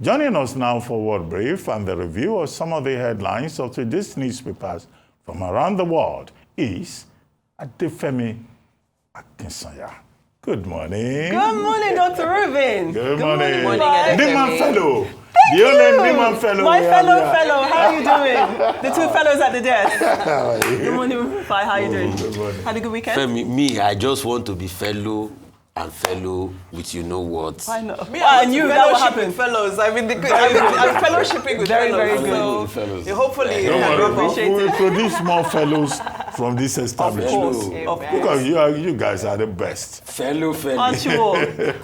Joining us now for World Brief and the review of some of the headlines of today's newspapers from around the world is Adefemi Akinsanya. Good morning. Good morning, Dr. Ruben. Good morning. Good morning, Niman Fellow. Thank you. Niman Fellow. My fellow. How are you doing? The two fellows at the desk. Good morning, Rufai. How are you doing? Good morning. Had a good weekend? Me, I just want to be fellow and fellow with you know what. I know. I knew that would happen. Fellows. I'm fellowshipping with fellows. So hopefully, Don't worry, appreciate we'll it. produce more fellows from this establishment. Of course. Because you guys are the best. Fellow. Aren't you all?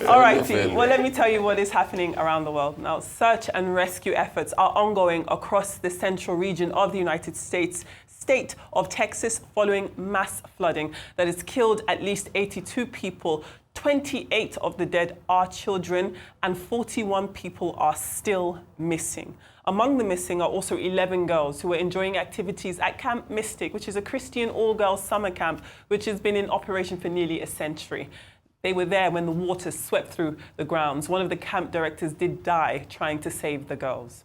All right, fellow. well, let me tell you what is happening around the world. Now, search and rescue efforts are ongoing across the central region of the United States, state of Texas, following mass flooding that has killed at least 82 people. 28 of the dead are children, and 41 people are still missing. Among the missing are also 11 girls who were enjoying activities at Camp Mystic, which is a Christian all-girls summer camp, which has been in operation for nearly a century. They were there when the water swept through the grounds. One of the camp directors did die trying to save the girls.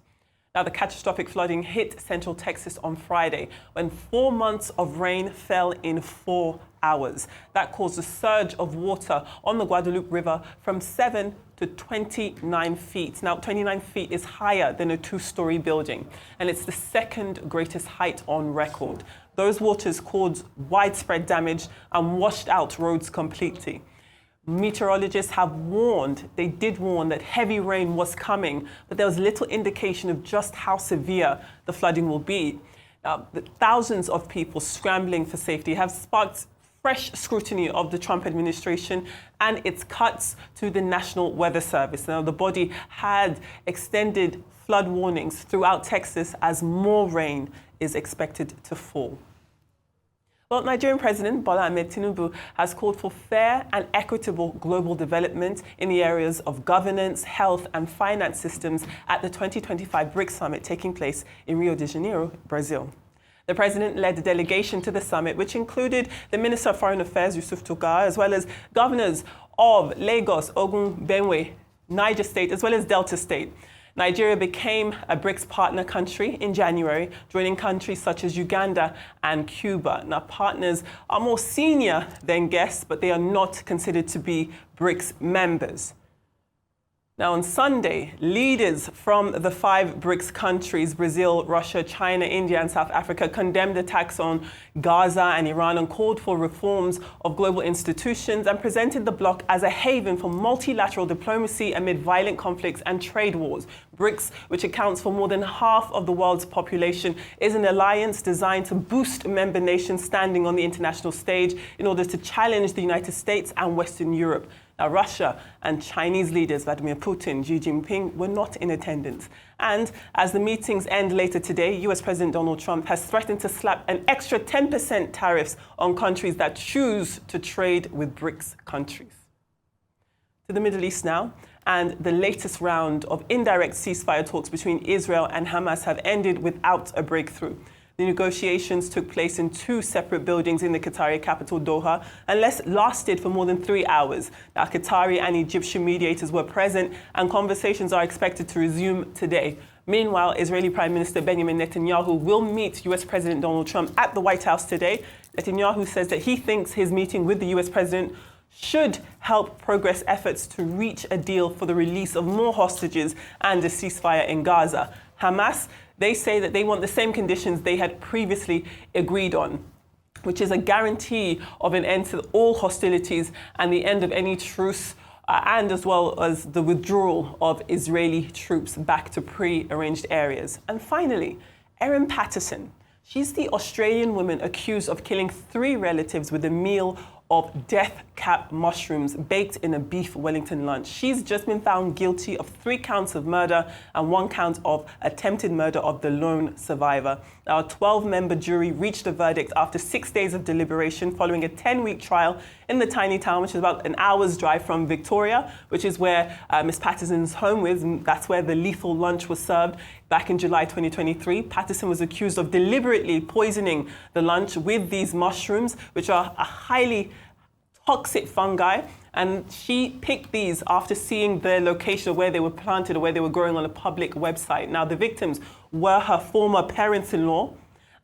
Now, the catastrophic flooding hit central Texas on Friday when 4 months of rain fell in 4 hours. That caused a surge of water on the Guadalupe River from 7 to 29 feet. Now, 29 feet is higher than a 2-story building, and it's the second greatest height on record. Those waters caused widespread damage and washed out roads completely. Meteorologists have warned, they did warn that heavy rain was coming, but there was little indication of just how severe the flooding will be. Now, the thousands of people scrambling for safety have sparked fresh scrutiny of the Trump administration and its cuts to the National Weather Service. Now, the body had extended flood warnings throughout Texas as more rain is expected to fall. Well, Nigerian President Bola Ahmed Tinubu has called for fair and equitable global development in the areas of governance, health, and finance systems at the 2025 BRICS summit taking place in Rio de Janeiro, Brazil. The president led a delegation to the summit, which included the Minister of Foreign Affairs, Yusuf Tugar, as well as governors of Lagos, Ogun, Benue, Niger State, as well as Delta State. Nigeria became a BRICS partner country in January, joining countries such as Uganda and Cuba. Now, partners are more senior than guests, but they are not considered to be BRICS members. Now, on Sunday, leaders from the 5 BRICS countries, Brazil, Russia, China, India, and South Africa, condemned attacks on Gaza and Iran and called for reforms of global institutions and presented the bloc as a haven for multilateral diplomacy amid violent conflicts and trade wars. BRICS, which accounts for more than half of the world's population, is an alliance designed to boost member nations' standing on the international stage in order to challenge the United States and Western Europe. Now, Russia and Chinese leaders Vladimir Putin, Xi Jinping were not in attendance. And as the meetings end later today, US President Donald Trump has threatened to slap an extra 10% tariffs on countries that choose to trade with BRICS countries. To the Middle East now, and the latest round of indirect ceasefire talks between Israel and Hamas have ended without a breakthrough. The negotiations took place in 2 separate buildings in the Qatari capital, Doha, and lasted for more than 3 hours. Now, Qatari and Egyptian mediators were present, and conversations are expected to resume today. Meanwhile, Israeli Prime Minister Benjamin Netanyahu will meet US President Donald Trump at the White House today. Netanyahu says that he thinks his meeting with the US President should help progress efforts to reach a deal for the release of more hostages and a ceasefire in Gaza. Hamas, they say that they want the same conditions they had previously agreed on, which is a guarantee of an end to all hostilities and the end of any truce, and as well as the withdrawal of Israeli troops back to pre-arranged areas. And finally, Erin Patterson. She's the Australian woman accused of killing 3 relatives with a meal of death cap mushrooms baked in a beef Wellington lunch. She's just been found guilty of 3 counts of murder and 1 count of attempted murder of the lone survivor. Now, a 12-member jury reached a verdict after 6 days of deliberation following a 10-week trial in the tiny town, which is about an hour's drive from Victoria, which is where Miss Patterson's home is, and that's where the lethal lunch was served. Back in July 2023, Patterson was accused of deliberately poisoning the lunch with these mushrooms, which are a highly toxic fungi. And she picked these after seeing the location of where they were planted or where they were growing on a public website. Now, the victims were her former parents-in-law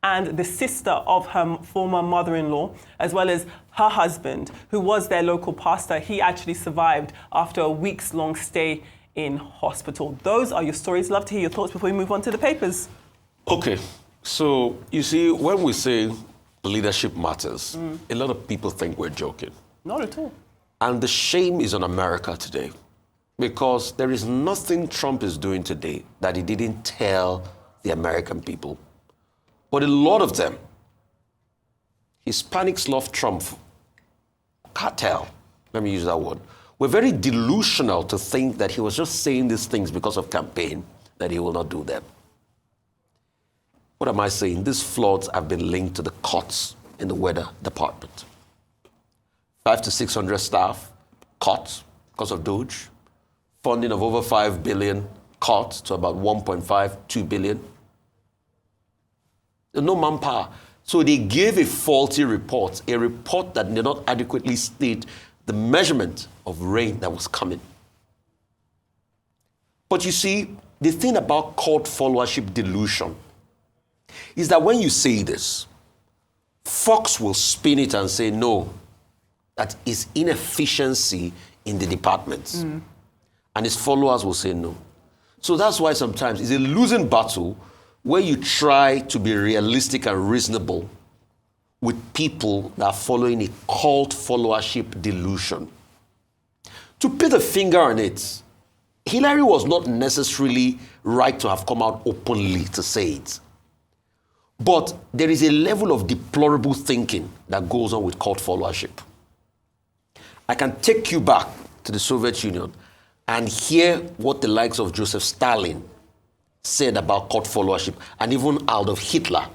and the sister of her former mother-in-law, as well as her husband, who was their local pastor. He actually survived after a weeks-long stay in hospital. Those are your stories. Love to hear your thoughts before we move on to the papers. Okay, so you see, when we say leadership matters, a lot of people think we're joking. Not at all. And the shame is on America today, because there is nothing Trump is doing today that he didn't tell the American people. But a lot of them, Hispanics love Trump. Cartel, let me use that word. We're very delusional to think that he was just saying these things because of campaign, that he will not do them. What am I saying? These floods have been linked to the cuts in the weather department. 500 to 600 staff cut because of Doge. Funding of over 5 billion cut to about 1.5, 2 billion. No manpower. So they gave a faulty report, a report that did not adequately state the measurement of rain that was coming. But you see, the thing about cult followership delusion is that when you say this, Fox will spin it and say, no, that is inefficiency in the departments. And his followers will say no. So that's why sometimes it's a losing battle where you try to be realistic and reasonable with people that are following a cult followership delusion. To put a finger on it, Hillary was not necessarily right to have come out openly to say it. But there is a level of deplorable thinking that goes on with cult followership. I can take you back to the Soviet Union and hear what the likes of Joseph Stalin said about cult followership, and even Adolf Hitler,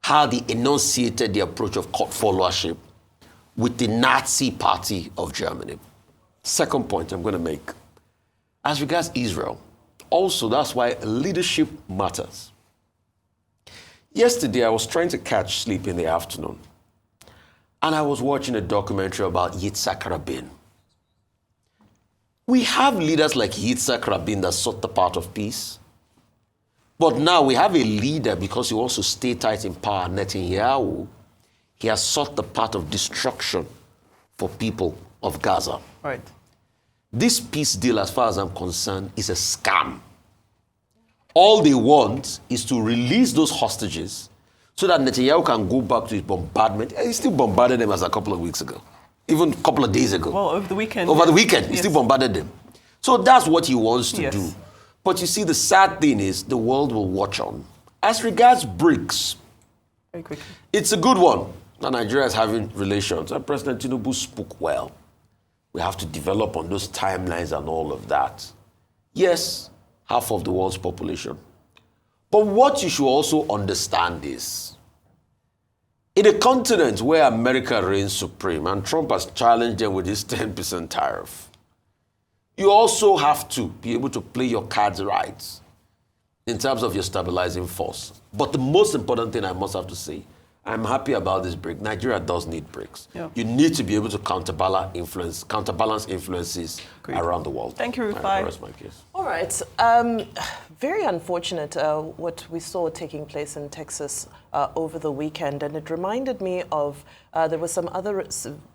how they enunciated the approach of cult followership with the Nazi Party of Germany. Second point I'm going to make. As regards Israel, also that's why leadership matters. Yesterday, I was trying to catch sleep in the afternoon, and I was watching a documentary about Yitzhak Rabin. We have leaders like Yitzhak Rabin that sought the path of peace. But now we have a leader, because he wants to stay tight in power, Netanyahu. He has sought the path of destruction for people of Gaza. Right. This peace deal, as far as I'm concerned, is a scam. All they want is to release those hostages so that Netanyahu can go back to his bombardment. He still bombarded them as a couple of weeks ago, even a couple of days ago. Well, over the weekend. Over the weekend, he still bombarded them. So that's what he wants to do. But you see, the sad thing is the world will watch on. As regards BRICS, very quickly, it's a good one. Now Nigeria is having relations, and President Tinubu spoke well. We have to develop on those timelines and all of that. Yes, half of the world's population. But what you should also understand is, in a continent where America reigns supreme and Trump has challenged them with his 10% tariff, you also have to be able to play your cards right in terms of your stabilizing force. But the most important thing I must have to say, I'm happy about this BRICS. Nigeria does need BRICS. Yeah. You need to be able to counterbalance influences around the world. Thank you, Rufai. That's my case. All right. Very unfortunate what we saw taking place in Texas over the weekend, and it reminded me of there were some other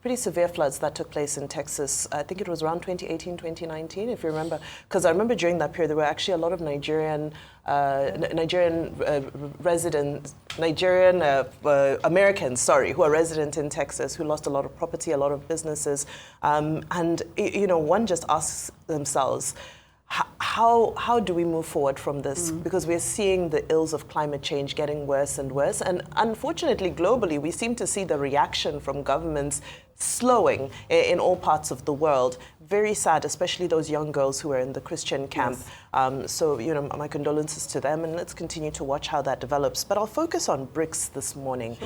pretty severe floods that took place in Texas. I think it was around 2018, 2019, if you remember, because I remember during that period there were actually a lot of Nigerian Americans, who are resident in Texas, who lost a lot of property, a lot of businesses, and one just asks themselves, how do we move forward from this? Because we're seeing the ills of climate change getting worse and worse. And unfortunately, globally, we seem to see the reaction from governments slowing in all parts of the world. Very sad, especially those young girls who are in the Christian camp. Yes. So, my condolences to them, and let's continue to watch how that develops. But I'll focus on BRICS this morning,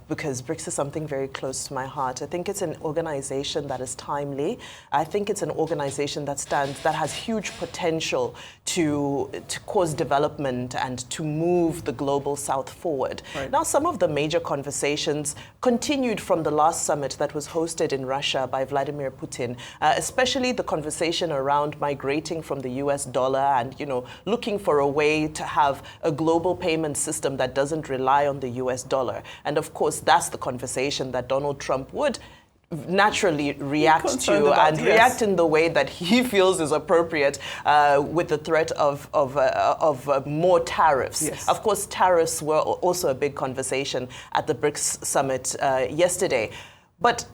because BRICS is something very close to my heart. I think it's an organization that is timely. I think it's an organization that has huge potential to cause development and to move the global south forward. Right. Now, some of the major conversations continued from the last summit that was hosted in Russia by Vladimir Putin, especially the conversation around migrating from the US dollar and, looking for a way to have a global payment system that doesn't rely on the US dollar. And of course, that's the conversation that Donald Trump would naturally react to and react in the way that he feels is appropriate with the threat of more tariffs. Yes. Of course, tariffs were also a big conversation at the BRICS summit yesterday. But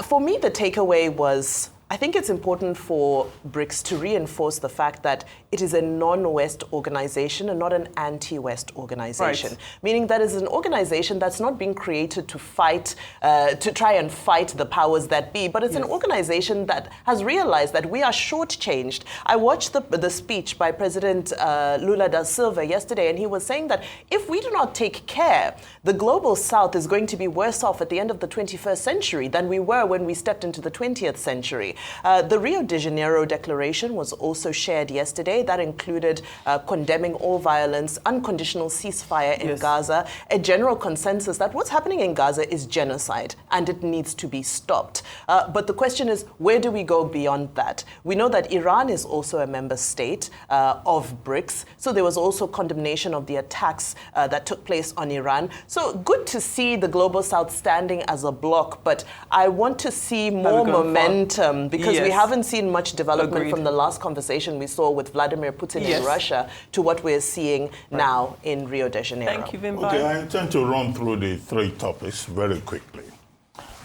for me, the takeaway was, I think it's important for BRICS to reinforce the fact that it is a non-West organization and not an anti-West organization. Right. Meaning that it's an organization that's not being created to fight, to try and fight the powers that be, but it's an organization that has realized that we are shortchanged. I watched the speech by President Lula da Silva yesterday, and he was saying that if we do not take care, the global South is going to be worse off at the end of the 21st century than we were when we stepped into the 20th century. The Rio de Janeiro Declaration was also shared yesterday. That included condemning all violence, unconditional ceasefire in Gaza, a general consensus that what's happening in Gaza is genocide and it needs to be stopped. But the question is, where do we go beyond that? We know that Iran is also a member state of BRICS, so there was also condemnation of the attacks that took place on Iran. So good to see the Global South standing as a bloc, but I want to see more momentum because we haven't seen much development from the last conversation we saw with Vladimir Putin in Russia to what we're seeing now in Rio de Janeiro. Thank you, Vimba. Okay, I intend to run through the three topics very quickly.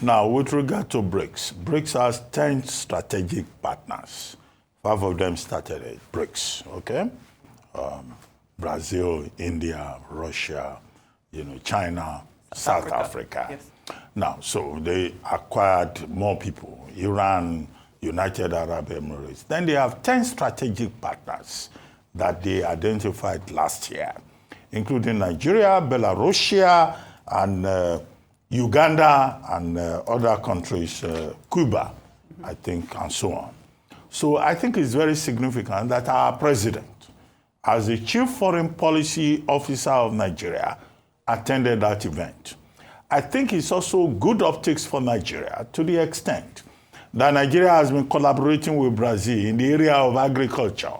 Now, with regard to BRICS, BRICS has 10 strategic partners. 5 of them started at BRICS, okay? Brazil, India, Russia, China, South Africa. Yes. Now, so they acquired more people, Iran, United Arab Emirates. Then they have 10 strategic partners that they identified last year, including Nigeria, Belarus, and Uganda, and other countries, Cuba, I think, and so on. So I think it's very significant that our president, as the chief foreign policy officer of Nigeria, attended that event. I think it's also good optics for Nigeria to the extent that Nigeria has been collaborating with Brazil in the area of agriculture.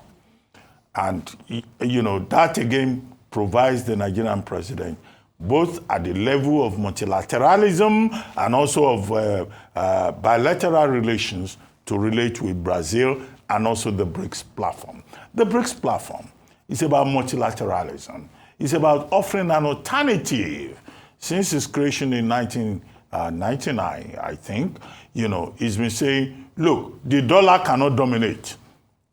And, that again provides the Nigerian president both at the level of multilateralism and also of bilateral relations to relate with Brazil and also the BRICS platform. The BRICS platform is about multilateralism. It's about offering an alternative. Since its creation in 1999, I think, it's been saying, look, the dollar cannot dominate.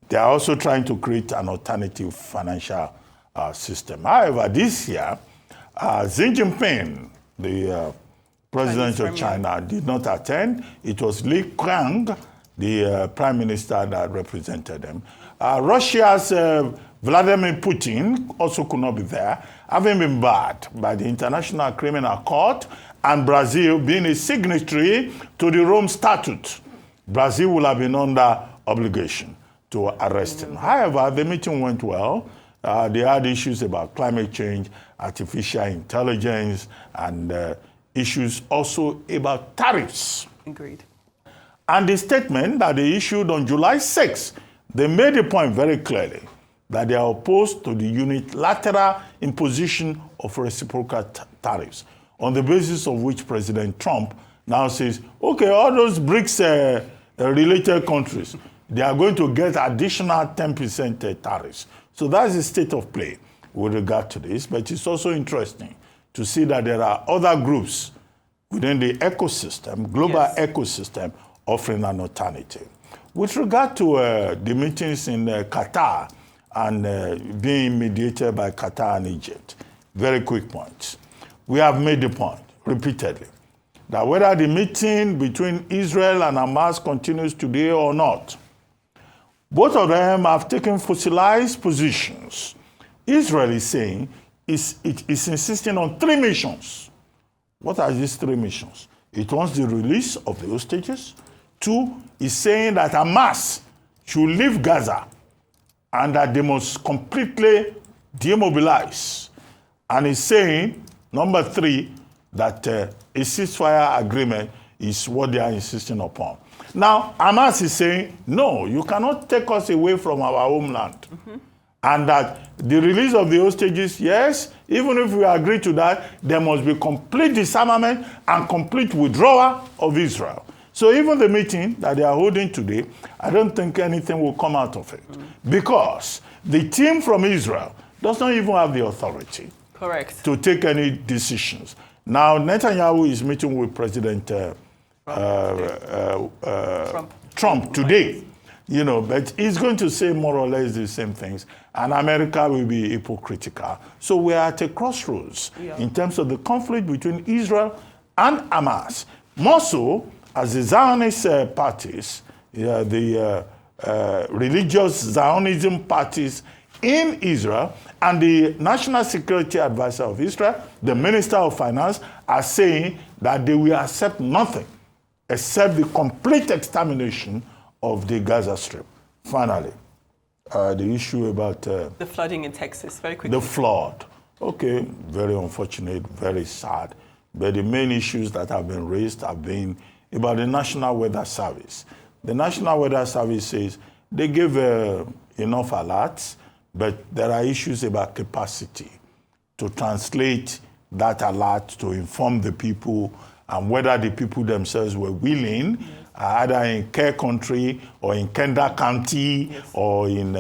They are also trying to create an alternative financial system. However, this year, Xi Jinping, the president of China, did not attend. It was Li Qiang, the prime minister, that represented them. Russia's Vladimir Putin also could not be there, having been barred by the International Criminal Court and Brazil being a signatory to the Rome Statute. Brazil will have been under obligation to arrest him. However, the meeting went well. They had issues about climate change, artificial intelligence, and issues also about tariffs. Agreed. And the statement that they issued on July 6th, they made a point very clearly that they are opposed to the unilateral imposition of reciprocal tariffs, on the basis of which President Trump now says, okay, all those BRICS related countries, they are going to get additional 10% tariffs. So that's the state of play with regard to this. But it's also interesting to see that there are other groups within the ecosystem, global ecosystem, offering an alternative. With regard to the meetings in Qatar and being mediated by Qatar and Egypt, very quick points. We have made the point repeatedly that whether the meeting between Israel and Hamas continues today or not, both of them have taken fossilized positions. Israel is saying it is insisting on 3 missions. What are these 3 missions? It wants the release of the hostages. 2, is saying that Hamas should leave Gaza and that they must completely demobilize. And is saying, number 3, that a ceasefire agreement is what they are insisting upon. Now, Hamas is saying, no, you cannot take us away from our homeland. And that the release of the hostages, yes, even if we agree to that, there must be complete disarmament and complete withdrawal of Israel. So even the meeting that they are holding today, I don't think anything will come out of it. Because the team from Israel does not even have the authority to take any decisions. Now, Netanyahu is meeting with President Trump today. You know, but he's going to say more or less the same things, and America will be hypocritical. So we're at a crossroads in terms of the conflict between Israel and Hamas. More so, as the Zionist parties, the religious Zionism parties in Israel, and the National Security Advisor of Israel, the Minister of Finance, are saying that they will accept nothing except the complete extermination of the Gaza Strip. Finally, the issue about... the flooding in Texas, very quickly. The flood. Okay, very unfortunate, very sad. But the main issues that have been raised have been about the National Weather Service. The National Weather Service says they give enough alerts, but there are issues about capacity to translate that alert to inform the people and whether the people themselves were willing, either in Kerr Country or in Kendall County or in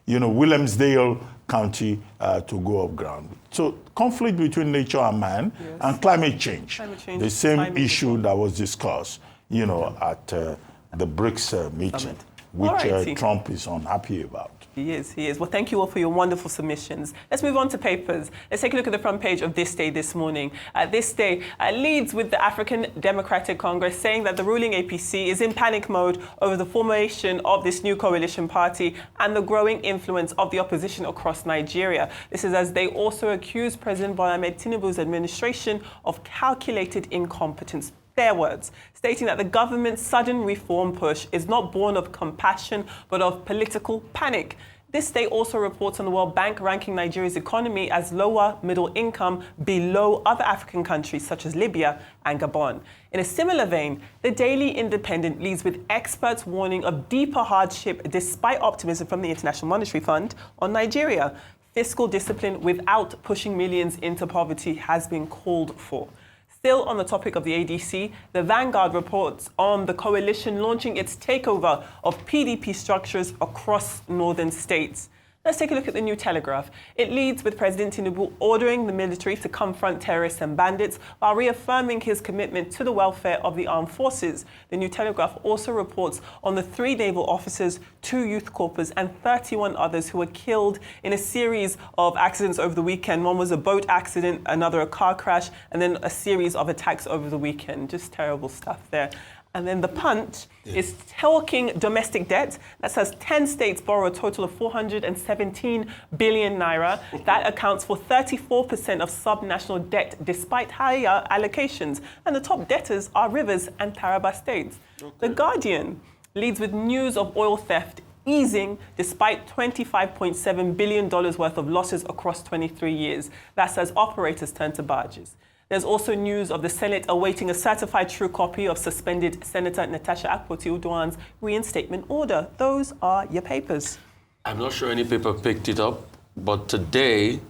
Williamsdale County to go off ground. So conflict between nature and man and climate change. The same issue that was discussed, at the BRICS meeting, which Trump is unhappy about. He is. Well, thank you all for your wonderful submissions. Let's move on to papers. Let's take a look at the front page of This Day this morning. This Day leads with the African Democratic Congress saying that the ruling APC is in panic mode over the formation of this new coalition party and the growing influence of the opposition across Nigeria. This is as they also accuse President Bola Ahmed Tinubu's administration of calculated incompetence. Their words, stating that the government's sudden reform push is not born of compassion, but of political panic. This Day also reports on the World Bank ranking Nigeria's economy as lower middle income below other African countries such as Libya and Gabon. In a similar vein, the Daily Independent leads with experts warning of deeper hardship despite optimism from the International Monetary Fund on Nigeria. Fiscal discipline without pushing millions into poverty has been called for. Still on the topic of the ADC, the Vanguard reports on the coalition launching its takeover of PDP structures across northern states. Let's take a look at the New Telegraph. It leads with President Tinubu ordering the military to confront terrorists and bandits while reaffirming his commitment to the welfare of the armed forces. The New Telegraph also reports on the 3 naval officers, 2 youth corpers and 31 others who were killed in a series of accidents over the weekend. One was a boat accident, another a car crash, and then a series of attacks over the weekend. Just terrible stuff there. And then the Punch is talking domestic debt. That says 10 states borrow a total of 417 billion naira. That accounts for 34% of subnational debt, despite higher allocations. And the top debtors are Rivers and Taraba states. The Guardian leads with news of oil theft easing despite $25.7 billion worth of losses across 23 years. That's as operators turn to barges. There's also news of the Senate awaiting a certified true copy of suspended Senator Natasha Akpoti-Uduaghan's reinstatement order. Those are your papers. I'm not sure any paper picked it up, but today,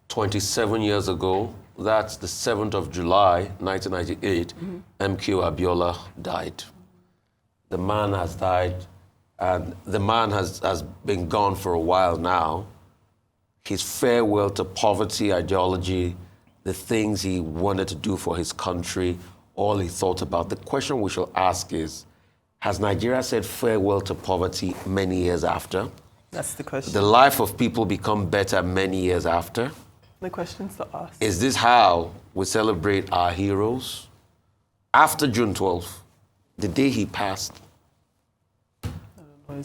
27 years ago, that's the 7th of July, 1998, MKO Abiola died. The man has died, and the man has been gone for a while now. His farewell to poverty ideology, the things he wanted to do for his country, all he thought about. The question we should ask is, has Nigeria said farewell to poverty many years after? That's the question. The life of people become better many years after? The questions to ask. Is this how we celebrate our heroes? After June 12th, the day he passed,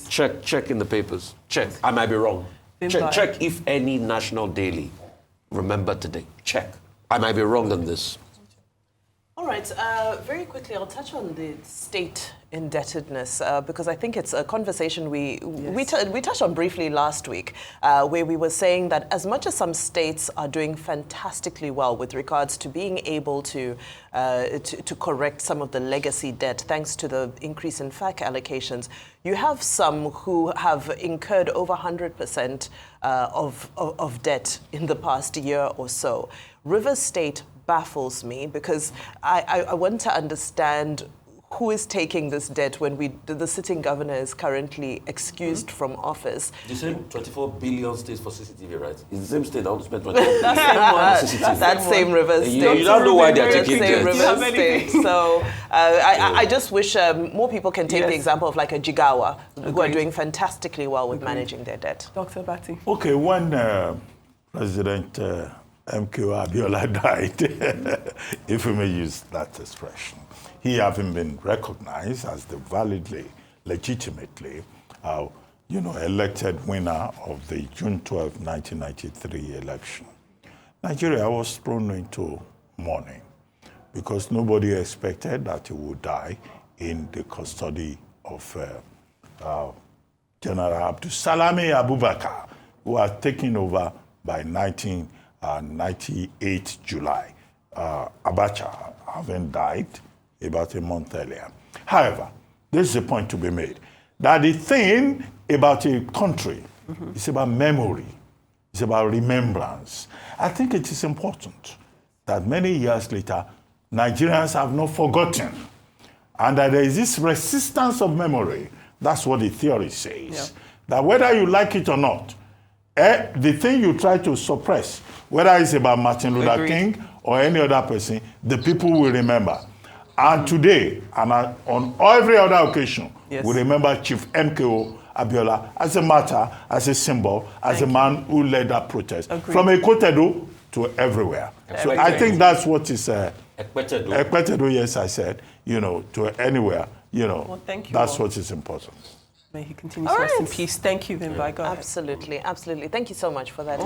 check in the papers. Check. I might be wrong. Check if any national daily remember today. Check. I might be wrong on this. All right. Very quickly, I'll touch on the state indebtedness? Because I think it's a conversation we touched on briefly last week, where we were saying that as much as some states are doing fantastically well with regards to being able to correct some of the legacy debt thanks to the increase in FAC allocations, you have some who have incurred over 100% of debt in the past year or so. Rivers State baffles me because I want to understand who is taking this debt when the sitting governor is currently excused from office. The same 24 billion stays for CCTV, right? It's the same state that spent 24 That same one. That same Rivers State. You don't know why they're taking same debt. Rivers State. So I just wish more people can take the example of like a Jigawa, who are doing fantastically well with managing their debt. Dr. Bati. Okay, when President MKO Abiola died, if we may use that expression, he having been recognized as the validly, legitimately, elected winner of the June 12, 1993 election, Nigeria was thrown into mourning because nobody expected that he would die in the custody of General Abdulsalami Abubakar, who was taken over by 1998 July. Abacha having died about a month earlier. However, this is a point to be made, that the thing about a country is about memory, it's about remembrance. I think it is important that many years later, Nigerians have not forgotten, and that there is this resistance of memory. That's what the theory says. That whether you like it or not, the thing you try to suppress, whether it's about Martin Luther King or any other person, the people will remember. And today, and on every other occasion, we remember Chief MKO Abiola as a martyr, as a symbol, as a man who led that protest. From Ekotedo to everywhere. So I think that's what is... Ekwetedo, yes, I said, to anywhere, Well, thank you that's all. what is important. May he continue to rest in peace. Thank you, Vimba. Go ahead. Absolutely, absolutely. Thank you so much for that.